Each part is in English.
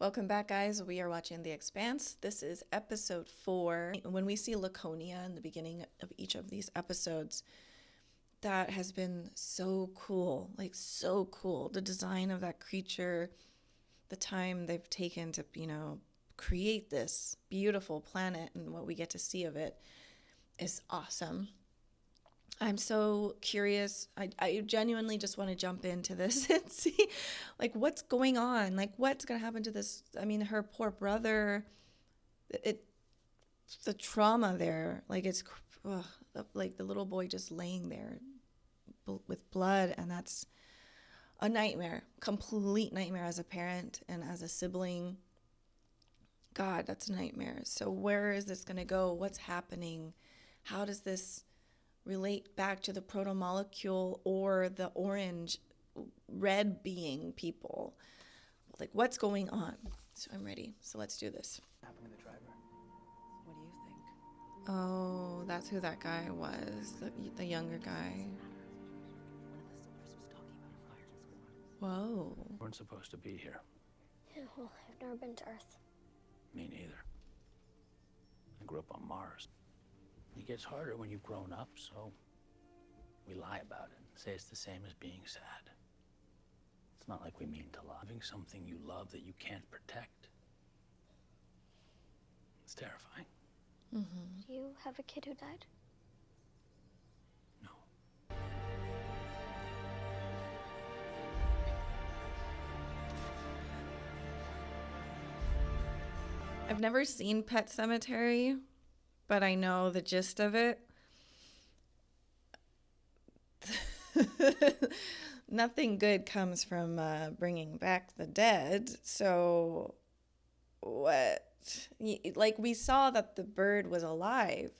Welcome back, guys. We are watching The Expanse. This is episode 4. When we see Laconia in the beginning of each of these episodes, that has been so cool. Like, so cool. The design of that creature, the time they've taken to, create this beautiful planet, and what we get to see of it is awesome. I'm so curious. I genuinely just want to jump into this and see, like, what's going on? Like, what's going to happen to this? I mean, her poor brother, the trauma there, like, it's, like, the little boy just laying there with blood, and that's a nightmare, complete nightmare as a parent and as a sibling. God, that's a nightmare. So where is this going to go? What's happening? How does this relate back to the proto-molecule or the red being people? Like, what's going on? So I'm ready. So let's do this. What happened to the driver? What do you think? Oh, that's who that guy was. The younger guy. Whoa. We weren't supposed to be here. Yeah, well, I've never been to Earth. Me neither. I grew up on Mars. It gets harder when you've grown up, so we lie about it. Say it's the same as being sad. It's not like we mean to lie. Having something you love that you can't protect. It's terrifying. Mm-hmm. Do you have a kid who died? No. I've never seen Pet Sematary, but I know the gist of it. Nothing good comes from bringing back the dead. So what? Like, we saw that the bird was alive,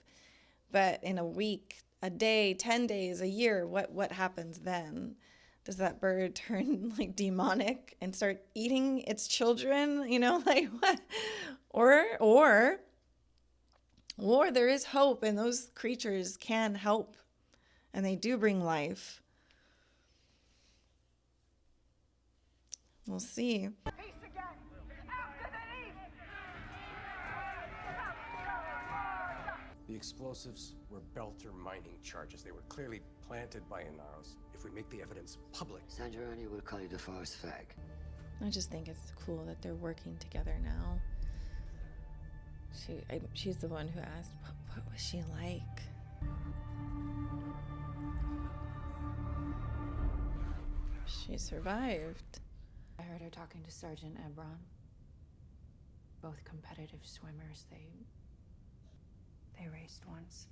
but in a week, a day, 10 days, a year, what happens then? Does that bird turn like demonic and start eating its children? Like, what? Or there is hope, and those creatures can help, and they do bring life. We'll see. The explosives were Belter mining charges. They were clearly planted by Inaros. If we make the evidence public... Sanjarani will call you the forest fag. I just think it's cool that they're working together now. She's the one who asked, what was she like? She survived. I heard her talking to Sergeant Ebron. Both competitive swimmers. They raced once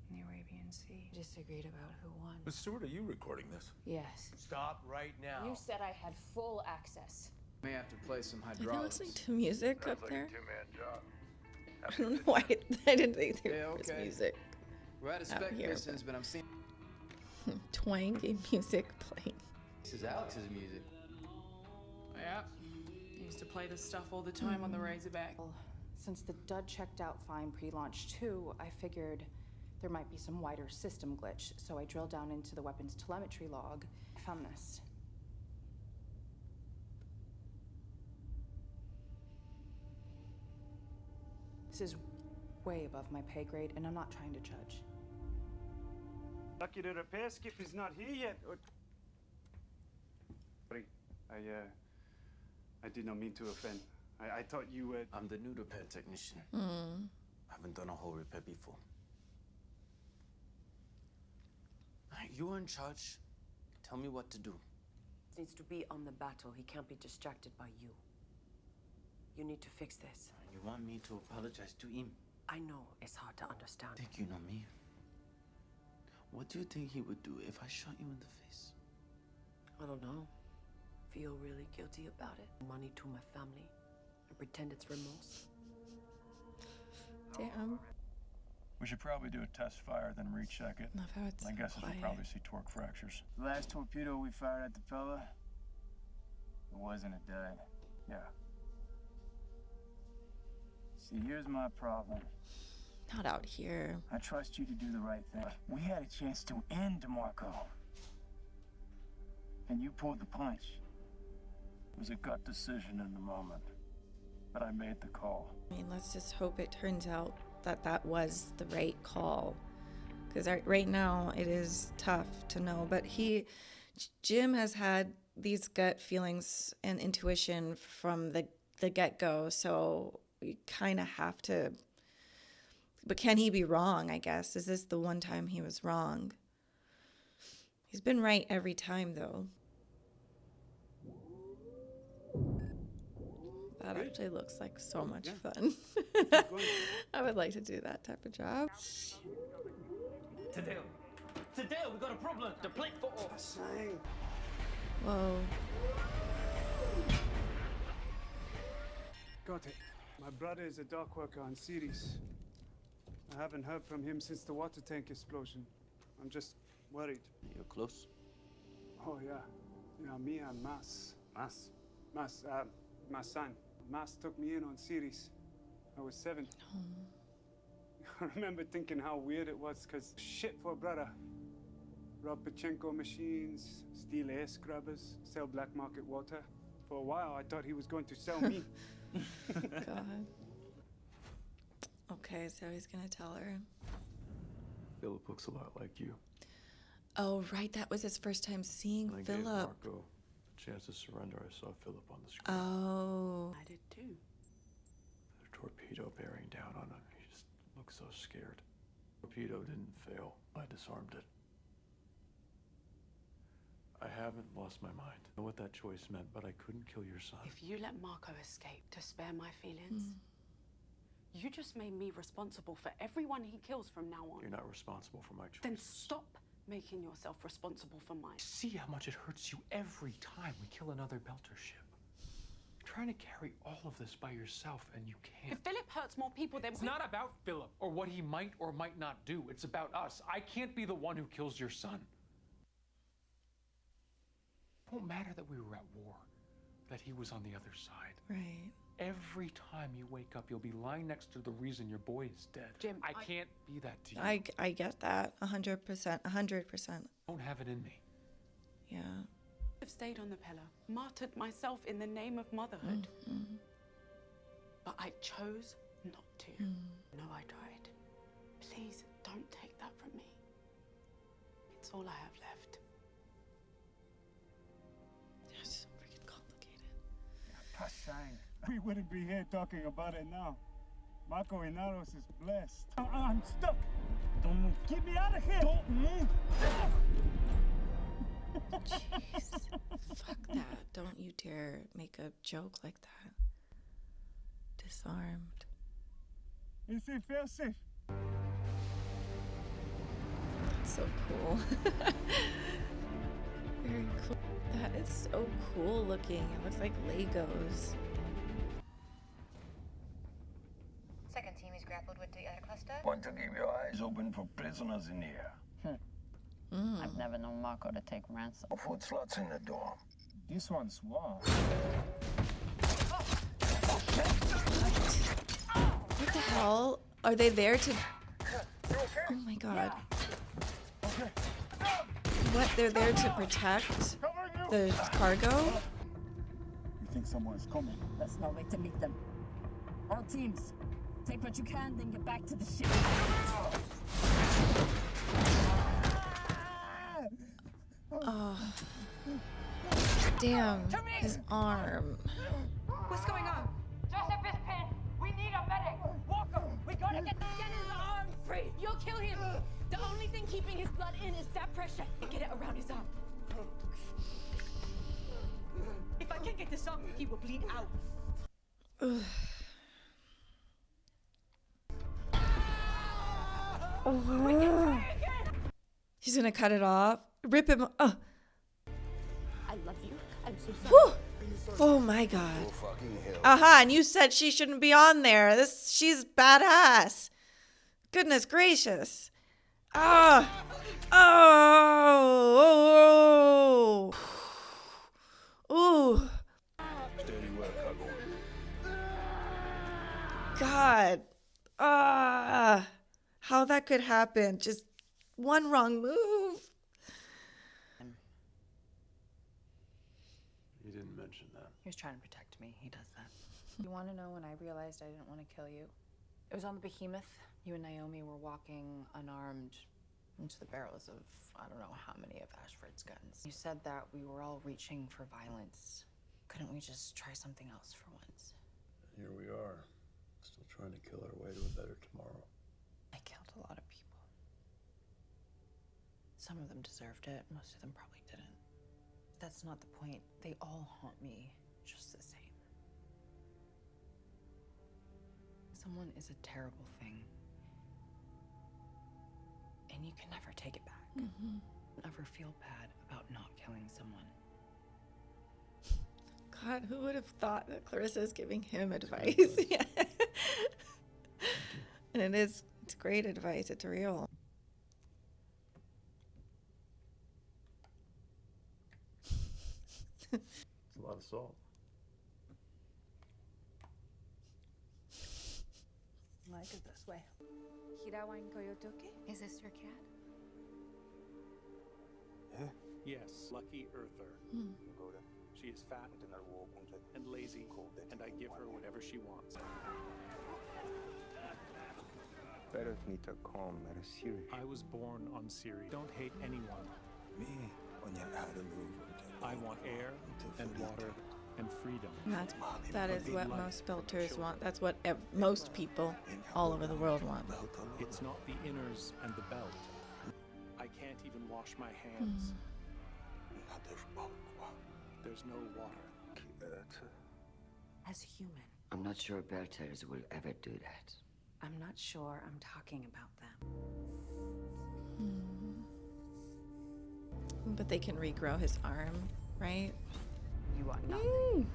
in the Arabian Sea. Disagreed about who won. Miss Stewart, are you recording this? Yes. Stop right now. You said I had full access. May have to play some Are they hydraulics. listening to music Sounds up like there? a two-man job. I don't know why I didn't think there Yeah, was okay. music. We're out of spec here, distance, but I'm seeing Twangy music playing. this is Alex's music. Yeah. Used to play this stuff all the time on the Razorback. Since the dud checked out fine pre-launch too, I figured there might be some wider system glitch, so I drilled down into the weapon's telemetry log. I found this. This is way above my pay grade, and I'm not trying to judge. Lucky the repair skip is not here yet. Sorry, I did not mean to offend. I thought you were... I'm the new repair technician. Haven't done a whole repair before. You're in charge. Tell me what to do. Needs to be on the battle. He can't be distracted by you. You need to fix this. You want me to apologize to him? I know it's hard to understand. Think you know me? What do you think he would do if I shot you in the face? I don't know. Feel really guilty about it. Money to my family and pretend it's remorse. Damn. We should probably do a test fire, then recheck it. Love how it's My guess is quiet. we'll probably see torque fractures. The last torpedo we fired at the fella, it wasn't a dud. Yeah. See, here's my problem. Not out here. I trust you to do the right thing. We had a chance to end Marco. And you pulled the punch. It was a gut decision in the moment, but I made the call. I mean, let's just hope it turns out that that was the right call. Because right now it is tough to know. But Jim has had these gut feelings and intuition from the get-go. So we kind of have to. But can he be wrong, I guess? Is this the one time he was wrong? He's been right every time, though. That actually looks like so much fun. I would like to do that type of job. Today, we got a problem. The plate for off. Whoa. Got it. My brother is a dock worker on Ceres. I haven't heard from him since the water tank explosion. I'm just worried. You're close? Oh, yeah. Yeah, me and Mas, my son. Mas took me in on Ceres. I was 7. I remember thinking how weird it was, because shit for a brother. Rob Pachenko machines, steal air scrubbers, sell black market water. For a while, I thought he was going to sell me. God. Okay, so he's gonna tell her. Filip looks a lot like you. Oh, right, that was his first time seeing When I Filip. gave Marco a chance to surrender, I saw Filip on the screen. Oh. I did too. The torpedo bearing down on him. He just looked so scared. Torpedo didn't fail. I disarmed it. I haven't lost my mind. I know what that choice meant, but I couldn't kill your son. If you let Marco escape to spare my feelings, you just made me responsible for everyone he kills from now on. You're not responsible for my choice. Then stop making yourself responsible for mine. See how much it hurts you every time we kill another Belter ship. You're trying to carry all of this by yourself, and you can't. If Filip hurts more people than... It's not about Filip or what he might or might not do. It's about us. I can't be the one who kills your son. It won't matter that we were at war, that he was on the other side. Right. Every time you wake up, you'll be lying next to the reason your boy is dead. Jim, I can't be that to you. I get that. 100%. 100%. I don't have it in me. Yeah. I've stayed on the pillar, martyred myself in the name of motherhood. But I chose not to. No, I tried. Please don't take that from me. It's all I have left. That's so freaking complicated. Passang. We wouldn't be here talking about it now. Marco Inaros is blessed. I'm stuck. Don't move. Get me out of here. Don't move. Jeez. Fuck that. Don't you dare make a joke like that. Disarmed. Is it fair safe? That's so cool. Very cool. That is so cool looking. It looks like Legos. Second team is grappled with the other cluster. Want to keep your eyes open for prisoners in here. I've never known Marco to take ransom. Food slots in the dorm. This one's warm. What the hell? Are they there to... Oh my god. What? They're there to protect the cargo? You think someone's coming? There's no way to meet them. All teams, take what you can, then get back to the ship. Oh. Damn. His arm. What's going on? Joseph is pinned. We need a medic. Walker, we gotta get his arm free. You'll kill him. The only thing keeping his blood in is that pressure. Get it around his arm. If I can't get this arm, he will bleed out. He's gonna cut it off. Rip him. I love you. I'm so sorry. Whew. Oh my god. Aha, and you said she shouldn't be on there. She's badass. Goodness gracious. Ah. Oh. Ooh. God. Ah. How that could happen. Just one wrong move. You didn't mention that. He was trying to protect me. He does that. You want to know when I realized I didn't want to kill you? It was on the Behemoth. You and Naomi were walking unarmed into the barrels of I don't know how many of Ashford's guns. You said that we were all reaching for violence. Couldn't we just try something else for once? Here we are, still trying to kill our way to a better tomorrow. I killed a lot of people. Some of them deserved it, most of them probably didn't. That's not the point. They all haunt me just the same. Someone is a terrible thing. And you can never take it back. Never feel bad about not killing someone. God, who would have thought that Clarissa is giving him advice? Yeah. And it's great advice. It's real. It's a lot of salt. I like it this way. Is this your cat? Yes, Lucky Earther. She is fat and lazy, and I give her whatever she wants. I was born on Siri. Don't hate anyone. I want air and water and freedom. That is what most belters want. That's what most people all over the world want. It's not the inners and the belt. I can't even wash my hands. There's no water. As human, I'm not sure belters will ever do that. I'm not sure I'm talking about them. But they can regrow his arm, right? You are nothing.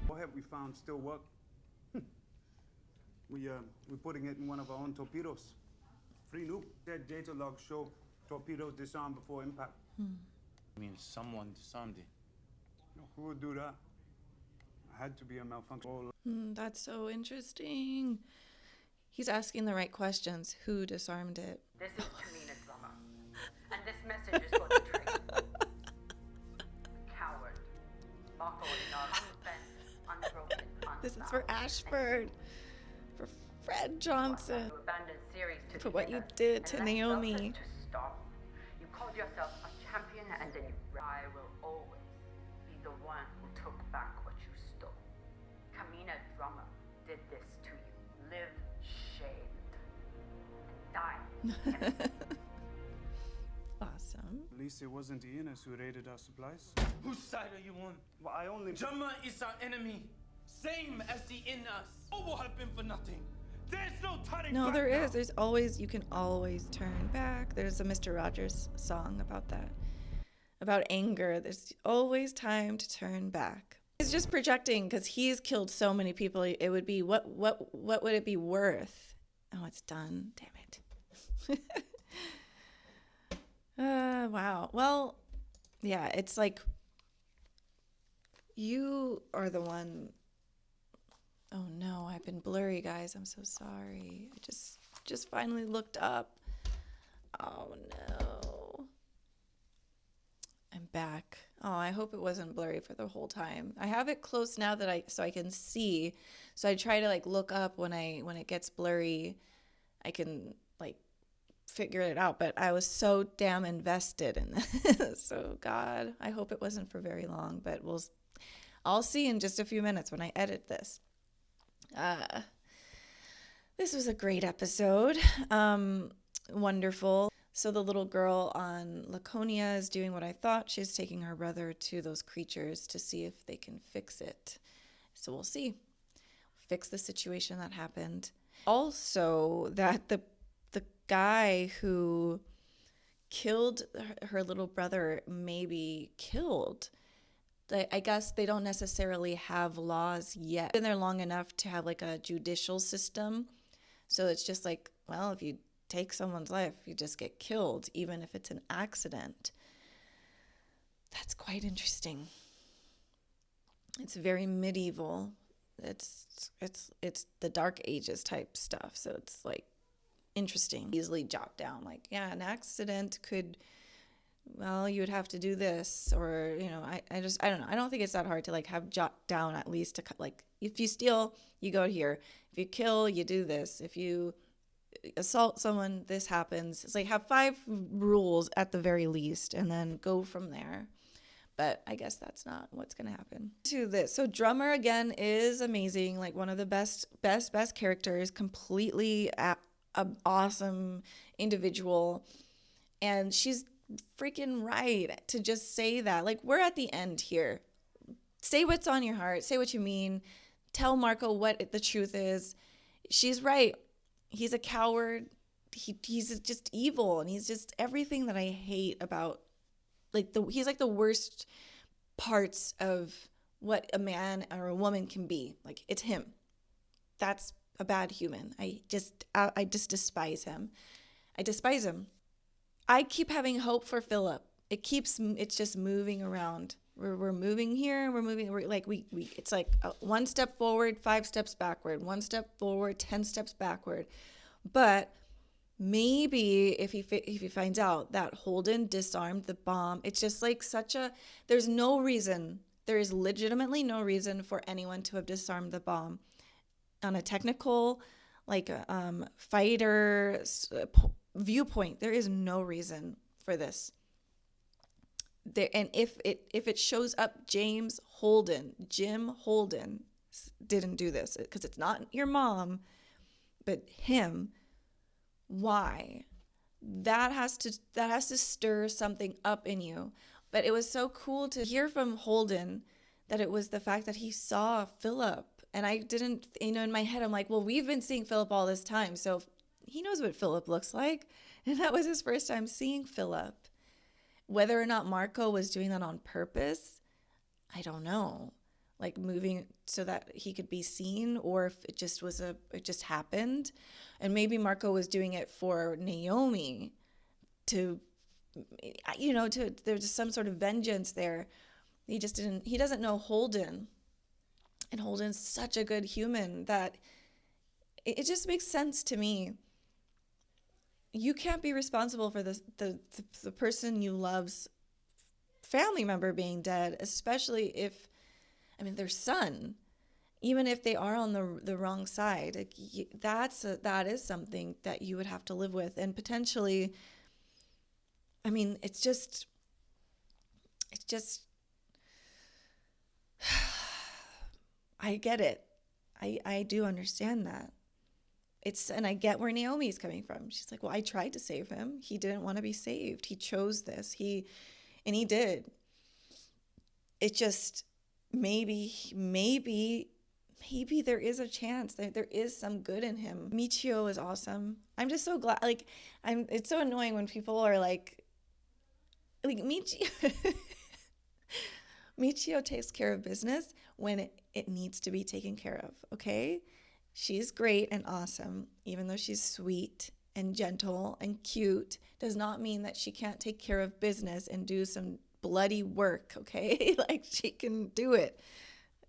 What have we found still work? We're putting it in one of our own torpedoes. Free nuke. That data logs show torpedoes disarmed before impact. I mean, someone disarmed it. Who would do that? Had to be a malfunction. That's so interesting. He's asking the right questions. Who disarmed it? This is Kamina Drummer, and this message is for the traitor. Coward. Marco Inaros, unbent, unbroken, This is for Ashford. For Fred Johnson. For what you did to Naomi. Stop. You called yourself a champion, and then I will always be the one who took back what you stole. Kamina Drummer did this to you. Live shamed. And die. Awesome. At least it wasn't the Inners who raided our supplies. Whose side are you on? Well, I only... Drummer is our enemy. Same as the Inners. All will have been for nothing. There's no turning back. No, there is. There's always, you can always turn back. There's a Mr. Rogers song about that. About anger. There's always time to turn back. He's just projecting because he's killed so many people. It would be, what would it be worth? Oh, it's done. Damn it. Wow. Well, yeah, it's like you are the one. Oh no, I've been blurry, guys. I'm so sorry. I just finally looked up. Oh no. I'm back. Oh, I hope it wasn't blurry for the whole time. I have it close now that so I can see. So I try to like look up when it gets blurry. I can like figure it out, but I was so damn invested in this. So God, I hope it wasn't for very long, but I'll see in just a few minutes when I edit this. This was a great episode. Wonderful. So the little girl on Laconia is doing what I thought. She's taking her brother to those creatures to see if they can fix it. So we'll see. Fix the situation that happened. Also, that the guy who killed her little brother may be killed. I guess they don't necessarily have laws yet. Been there long enough to have like a judicial system. So it's just like, well, if you take someone's life, you just get killed, even if it's an accident. That's quite interesting. It's very medieval. It's the Dark Ages type stuff. So it's like interesting. Easily jot down like, yeah, an accident could well, you would have to do this, or, you know, I don't know. I don't think it's that hard to like have jot down at least to like, if you steal, you go here. If you kill, you do this. If you assault someone, this happens. It's like have 5 rules at the very least and then go from there. But I guess that's not what's going to happen. To this. So Drummer again is amazing. Like one of the best characters, completely an awesome individual. And she's freaking right to just say that. Like, we're at the end here. Say what's on your heart. Say what you mean. Tell Marco what the truth is. She's right. He's a coward. He's just evil, and he's just everything that I hate about, like, he's like the worst parts of what a man or a woman can be. Like, it's him. That's a bad human. I just despise him. I despise him. I keep having hope for Filip. It's just moving around. We're moving here. It's like 1 step forward, 5 steps backward. 1 step forward, 10 steps backward. But maybe if he finds out that Holden disarmed the bomb, it's just like there is legitimately no reason for anyone to have disarmed the bomb. On a technical, like fighter viewpoint, there is no reason for this. And if it shows up, Jim Holden didn't do this, because it's not your mom, but him. Why? That has to stir something up in you. But it was so cool to hear from Holden that it was the fact that he saw Filip. And I didn't, in my head, I'm like, well, we've been seeing Filip all this time, so he knows what Filip looks like. And that was his first time seeing Filip. Whether or not Marco was doing that on purpose, I don't know. Like moving so that he could be seen, or if it just happened. And maybe Marco was doing it for Naomi there's just some sort of vengeance there. He doesn't know Holden. And Holden's such a good human that it just makes sense to me. You can't be responsible for the person you love's family member being dead, especially their son, even if they are on the wrong side. Like, that is something that you would have to live with, and potentially, it's just I get it. I do understand that. And I get where Naomi's coming from. She's like, well, I tried to save him. He didn't want to be saved. He chose this. He did. It just, maybe there is a chance that there is some good in him. Michio is awesome. I'm just so glad. Like, it's so annoying when people are like Michio. Michio takes care of business when it needs to be taken care of, okay? She's great and awesome. Even though she's sweet and gentle and cute, does not mean that she can't take care of business and do some bloody work, okay? Like, she can do it.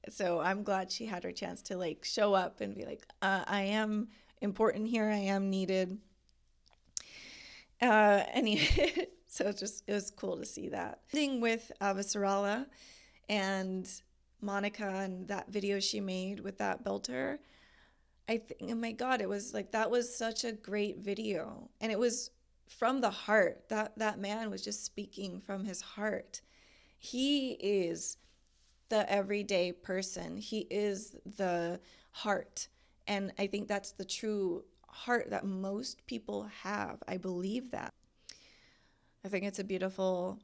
So I'm glad she had her chance to like show up and be like, I am important here. I am needed. So it was cool to see that. Ending with Viscerala and Monica and that video she made with that belter. I think, oh my God, it was like, that was such a great video. And it was from the heart. That man was just speaking from his heart. He is the everyday person. He is the heart. And I think that's the true heart that most people have. I believe that. I think it's a beautiful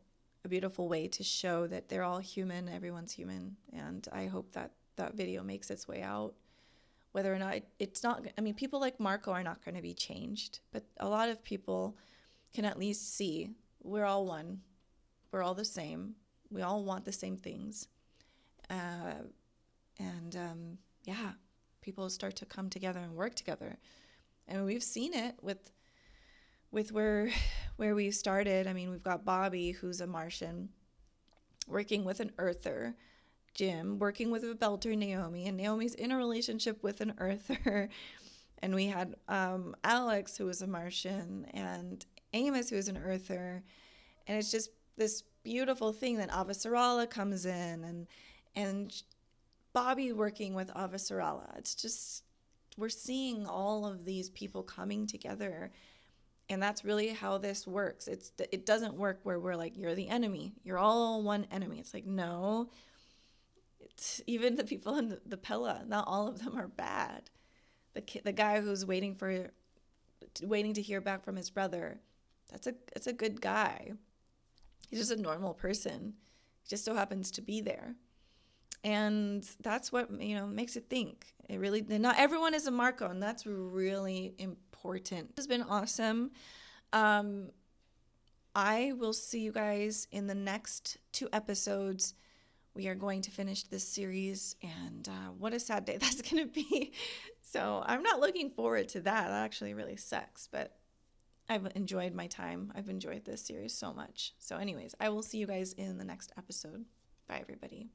way to show that they're all human, everyone's human. And I hope that video makes its way out. Whether or not it's not, people like Marco are not going to be changed, but a lot of people can at least see we're all one. We're all the same. We all want the same things. People start to come together and work together. And we've seen it with where we started. We've got Bobby, who's a Martian, working with an Earther. Jim working with a Belter, Naomi, and Naomi's in a relationship with an Earther. And we had Alex, who was a Martian, and Amos, who was an Earther. And it's just this beautiful thing that Avasarala comes in, and Bobby working with Avasarala. It's just, we're seeing all of these people coming together, and that's really how this works. It doesn't work where we're like, you're the enemy, you're all one enemy. It's like, no, it's even the people in the Pella, not all of them are bad. The guy who's waiting to hear back from his brother, it's a good guy. He's just a normal person. He just so happens to be there. And that's what, makes it think. Not everyone is a Marco, and that's really important. This has been awesome. I will see you guys in the next 2 episodes. We are going to finish this series, and what a sad day that's going to be. So I'm not looking forward to that. That actually really sucks, but I've enjoyed my time. I've enjoyed this series so much. So anyways, I will see you guys in the next episode. Bye, everybody.